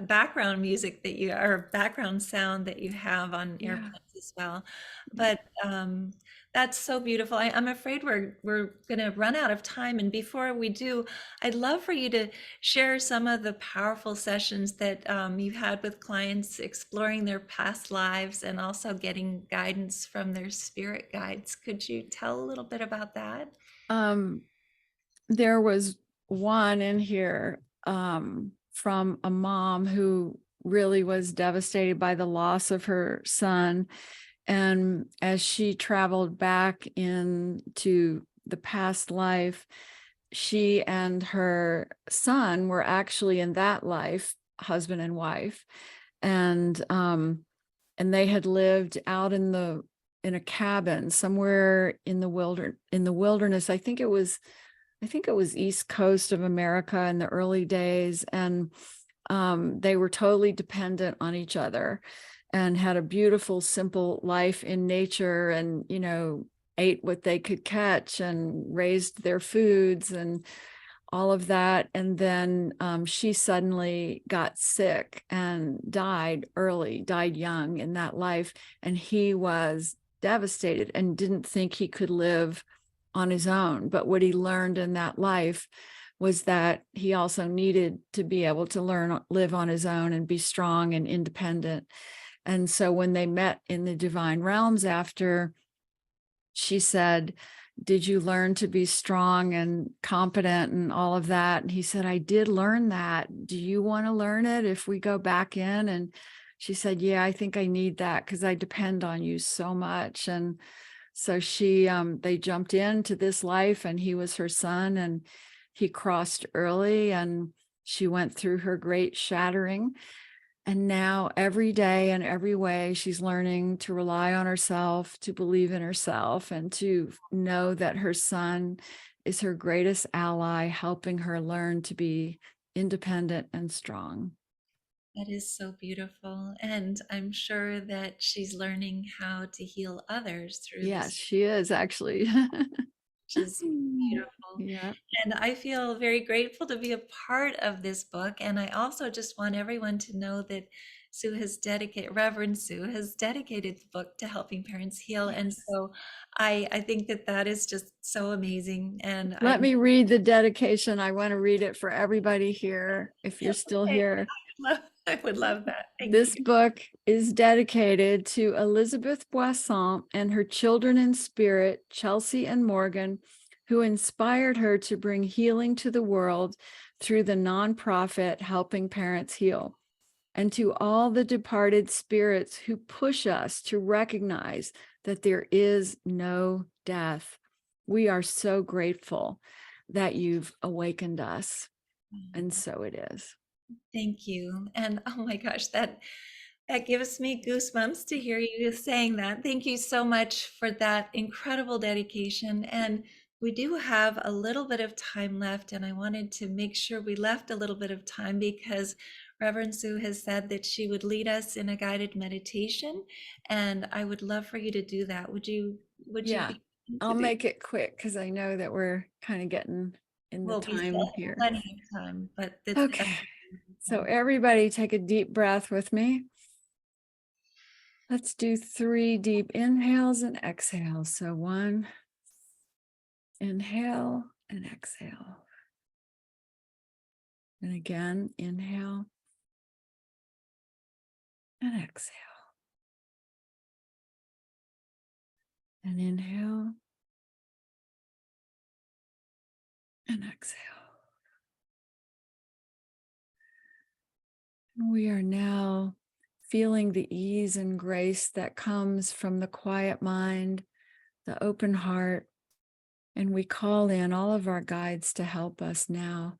background music that you or background sound that you have on Yeah. airplanes as well. But that's so beautiful. I'm afraid we're going to run out of time. And before we do, I'd love for you to share some of the powerful sessions that you've had with clients exploring their past lives and also getting guidance from their spirit guides. Could you tell a little bit about that? There was one in here from a mom who really was devastated by the loss of her son. And as she traveled back into the past life, she and her son were actually in that life husband and wife, and they had lived out in a cabin somewhere in the wilderness. I think it was East Coast of America in the early days, and they were totally dependent on each other and had a beautiful, simple life in nature, and ate what they could catch and raised their foods and all of that. And then she suddenly got sick and died young in that life. And he was devastated and didn't think he could live on his own. But what he learned in that life was that he also needed to be able to live on his own and be strong and independent. And so when they met in the divine realms after, she said, "Did you learn to be strong and competent and all of that?" And he said, "I did learn that. Do you want to learn it if we go back in?" And she said, "Yeah, I think I need that because I depend on you so much." And so they jumped into this life, and he was her son, and he crossed early, and she went through her great shattering. And now every day and every way, she's learning to rely on herself, to believe in herself, and to know that her son is her greatest ally, helping her learn to be independent and strong. That is so beautiful. And I'm sure that she's learning how to heal others through Yes, this, she is actually. which is beautiful. Yeah. And I feel very grateful to be a part of this book. And I also just want everyone to know that Reverend Sue has dedicated the book to helping parents heal. And so I think that that is just so amazing. And Let I'm me read the dedication. I want to read it for everybody here, if you're still okay. here. I would love that. Thank This you. book is dedicated to Elizabeth Boisson and her children in spirit, Chelsea and Morgan, who inspired her to bring healing to the world through the nonprofit Helping Parents Heal, and to all the departed spirits who push us to recognize that there is no death. We are so grateful that you've awakened us, and so it is. Thank you. And oh my gosh, that gives me goosebumps to hear you saying that. Thank you so much for that incredible dedication. And we do have a little bit of time left, and I wanted to make sure we left a little bit of time because Reverend Sue has said that she would lead us in a guided meditation, and I would love for you to do that. Would you Yeah, be willing I'll to do? make it quick because I know that we're kind of getting in the We'll be time still here. plenty of time, but that's Okay, so everybody take a deep breath with me. Let's do 3 deep inhales and exhales. So 1, inhale and exhale. And again, inhale and exhale. And inhale and exhale. We are now feeling the ease and grace that comes from the quiet mind, the open heart, and we call in all of our guides to help us now.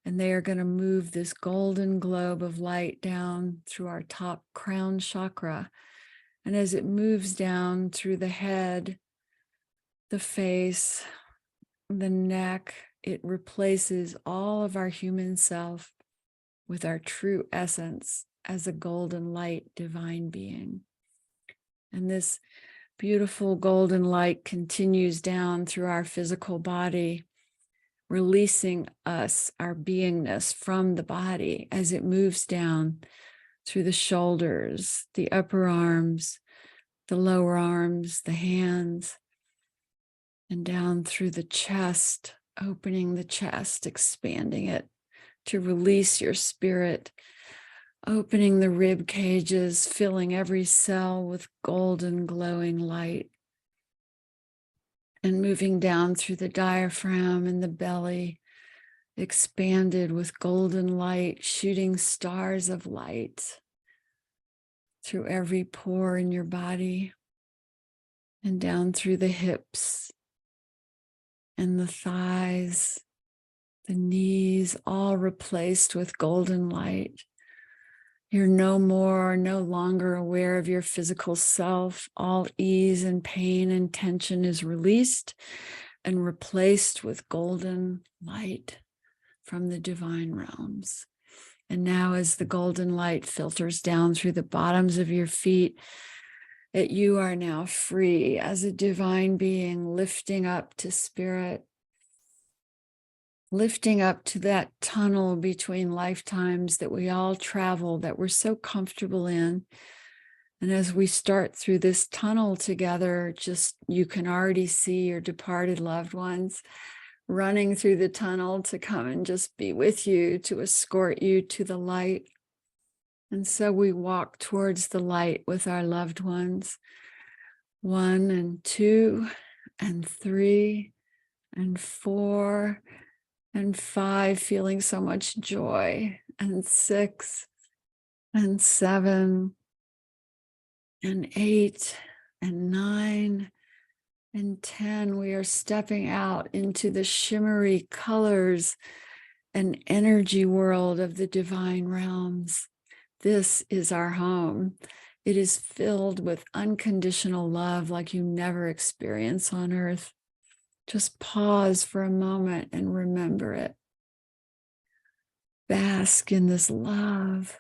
And they are going to move this golden globe of light down through our top crown chakra. And as it moves down through the head, the face, the neck, it replaces all of our human self with our true essence as a golden light divine being. And this beautiful golden light continues down through our physical body, releasing us, our beingness from the body as it moves down through the shoulders, the upper arms, the lower arms, the hands, and down through the chest, opening the chest, expanding it to release your spirit, opening the rib cages, filling every cell with golden glowing light, and moving down through the diaphragm and the belly, expanded with golden light, shooting stars of light through every pore in your body, and down through the hips and the thighs, the knees, all replaced with golden light. You're no longer aware of your physical self. All ease and pain and tension is released and replaced with golden light from the divine realms. And now as the golden light filters down through the bottoms of your feet, that you are now free as a divine being, lifting up to spirit, lifting up to that tunnel between lifetimes that we all travel, that we're so comfortable in. And as we start through this tunnel together, just you can already see your departed loved ones running through the tunnel to come and just be with you, to escort you to the light. And so we walk towards the light with our loved ones, 1 and 2 and 3 and 4 and 5, feeling so much joy, and 6 and 7 and 8 and 9 and 10. We are stepping out into the shimmery colors and energy world of the divine realms. This is our home. It is filled with unconditional love like you never experience on earth. Just pause for a moment and remember it. Bask in this love.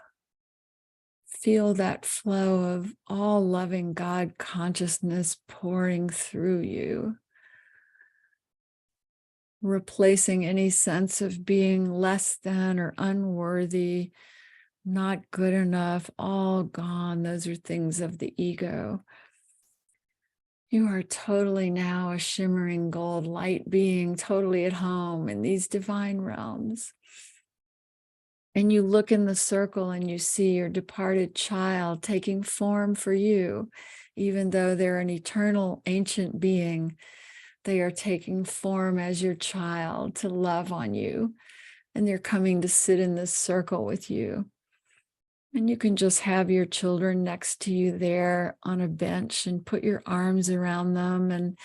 Feel that flow of all loving God consciousness pouring through you, replacing any sense of being less than or unworthy, not good enough, all gone. Those are things of the ego. You are totally now a shimmering gold light being, totally at home in these divine realms. And you look in the circle and you see your departed child taking form for you, even though they're an eternal ancient being. They are taking form as your child to love on you. And they're coming to sit in this circle with you. And you can just have your children next to you there on a bench and put your arms around them and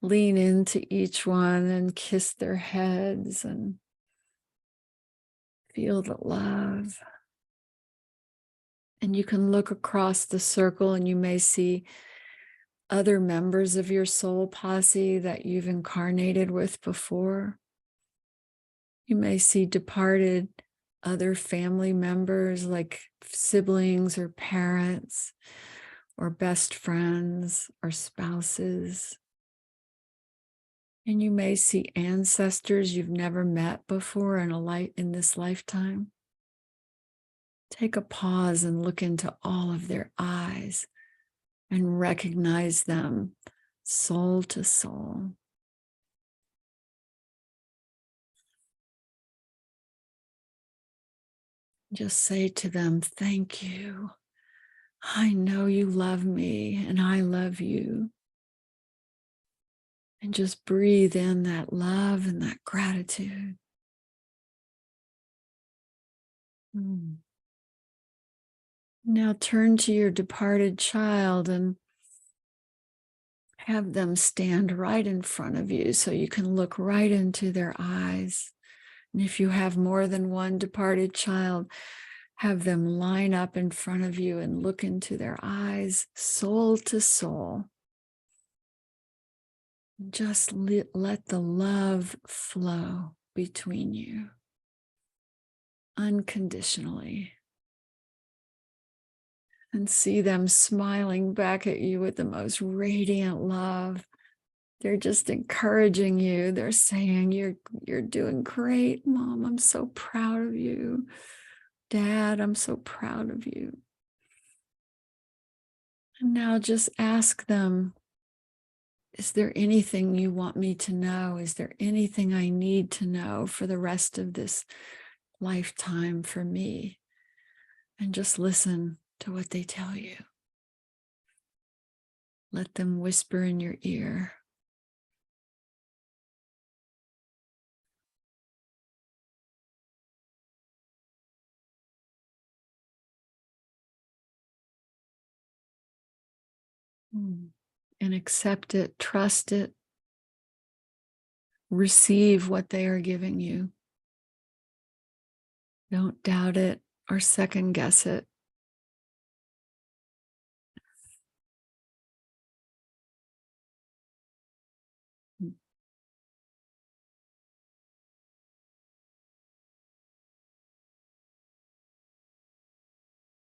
lean into each one and kiss their heads and feel the love. And you can look across the circle and you may see other members of your soul posse that you've incarnated with before. You may see departed other family members like siblings or parents or best friends or spouses. And you may see ancestors you've never met before in this lifetime. Take a pause and look into all of their eyes and recognize them soul to soul. Just say to them, thank you. I know you love me and I love you. And just breathe in that love and that gratitude. Now turn to your departed child and have them stand right in front of you so you can look right into their eyes. And if you have more than one departed child, have them line up in front of you and look into their eyes, soul to soul. Just let the love flow between you unconditionally. And see them smiling back at you with the most radiant love. They're just encouraging you. They're saying, you're doing great, Mom. I'm so proud of you. Dad, I'm so proud of you. And now just ask them, is there anything you want me to know? Is there anything I need to know for the rest of this lifetime for me? And just listen to what they tell you. Let them whisper in your ear. And accept it, trust it, receive what they are giving you. Don't doubt it or second guess it.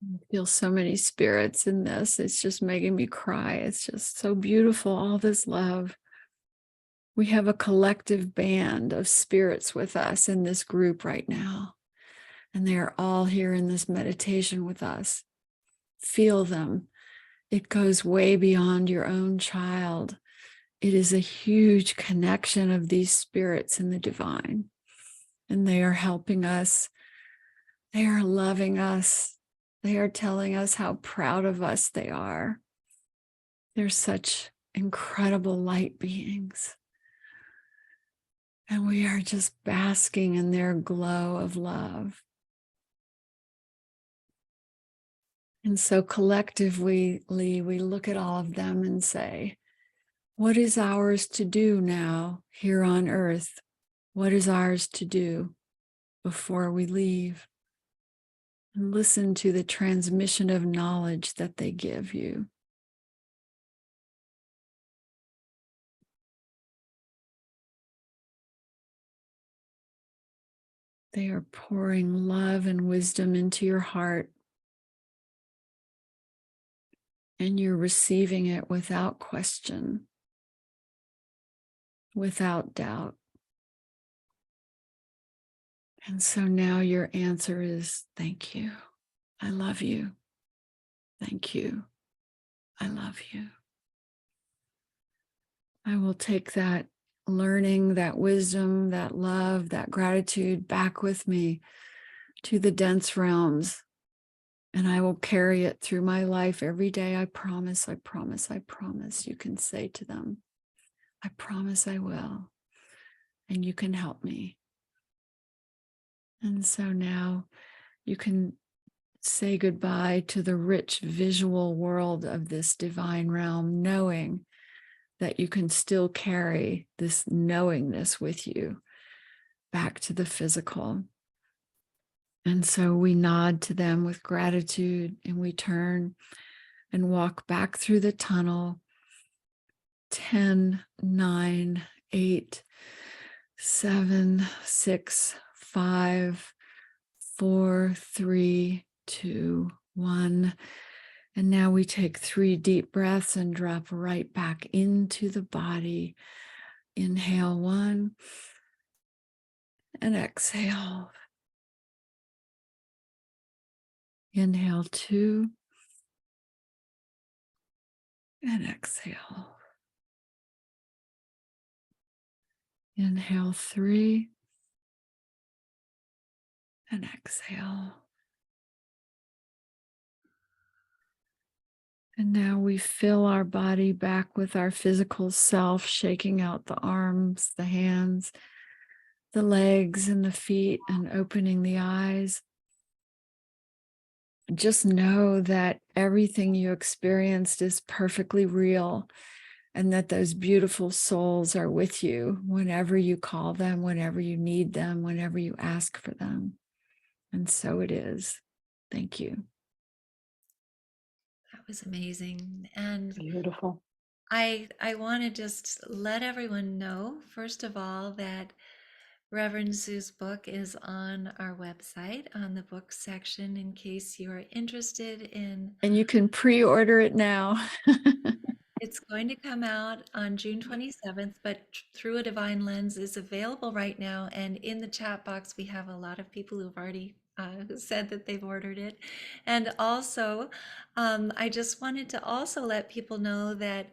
I feel so many spirits in this. It's just making me cry. It's just so beautiful, all this love. We have a collective band of spirits with us in this group right now. And they are all here in this meditation with us. Feel them. It goes way beyond your own child. It is a huge connection of these spirits in the divine. And they are helping us. They are loving us. They are telling us how proud of us they are. They're such incredible light beings. And we are just basking in their glow of love. And so collectively, we look at all of them and say, what is ours to do now here on earth? What is ours to do before we leave? And listen to the transmission of knowledge that they give you. They are pouring love and wisdom into your heart. And you're receiving it without question, without doubt. And so now your answer is, thank you. I love you. Thank you. I love you. I will take that learning, that wisdom, that love, that gratitude back with me to the dense realms. And I will carry it through my life every day. I promise, I promise, I promise. You can say to them, I promise I will. And you can help me. And so now you can say goodbye to the rich visual world of this divine realm, knowing that you can still carry this knowingness with you back to the physical. And so we nod to them with gratitude and we turn and walk back through the tunnel. 10, 9, 8, 7, 6, 5, 4, 3, 2, 1. And now we take 3 deep breaths and drop right back into the body. Inhale 1 and exhale. Inhale 2 and exhale. Inhale 3 and exhale. And now we fill our body back with our physical self, shaking out the arms, the hands, the legs and the feet, and opening the eyes. just know that everything you experienced is perfectly real, and that those beautiful souls are with you whenever you call them, whenever you need them, whenever you ask for them. And so it is. Thank you. That was amazing. And Beautiful. I want to just let everyone know, first of all, that Reverend Sue's book is on our website on the book section in case you are interested in. And you can pre-order it now. It's going to come out on June 27th, but Through a Divine Lens is available right now. And in the chat box, we have a lot of people who've already said that they've ordered it. And also, I just wanted to also let people know that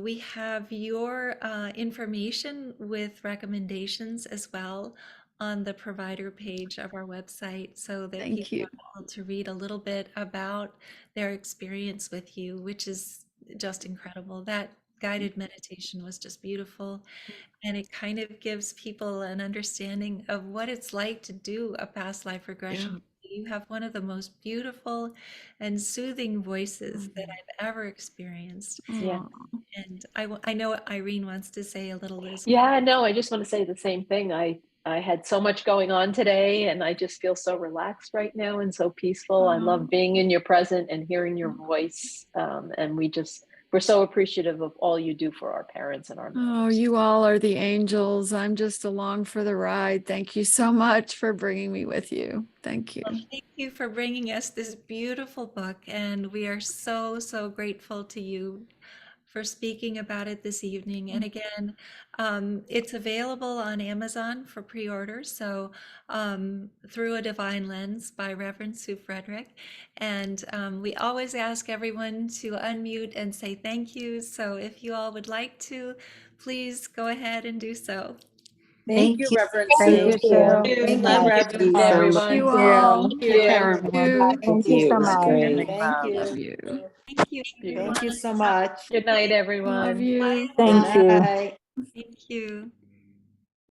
we have your information with recommendations as well on the provider page of our website, so that Thank people you. are able to read a little bit about their experience with you, which is just incredible. That guided meditation was just beautiful. And it kind of gives people an understanding of what it's like to do a past life regression. You have one of the most beautiful and soothing voices that I've ever experienced. Yeah. And I know Irene wants to say a little as well. Yeah, no, I just want to say the same thing. I had so much going on today, and I just feel so relaxed right now and so peaceful. I love being in your presence and hearing your voice. And we're so appreciative of all you do for our parents and our Oh, members. you all are the angels. I'm just along for the ride. Thank you so much for bringing me with you. Thank you. Well, thank you for bringing us this beautiful book, and we are so, so grateful to you for speaking about it this evening. And again, it's available on Amazon for pre-order. So Through a Divine Lens by Reverend Sue Frederick. And we always ask everyone to unmute and say thank you. So if you all would like to, please go ahead and do so. Thank you, Reverend Thank Sue. you, Sue. Thank Love you, you. Reverend Thank you, Sue. everyone. You all. Thank you. You. Thank you so Love much. you, Great. Enigma. Love you. Thank you, Beautiful. Thank you everyone. so much. Good night, Love everyone. you. Thank Good you. night. Thank you.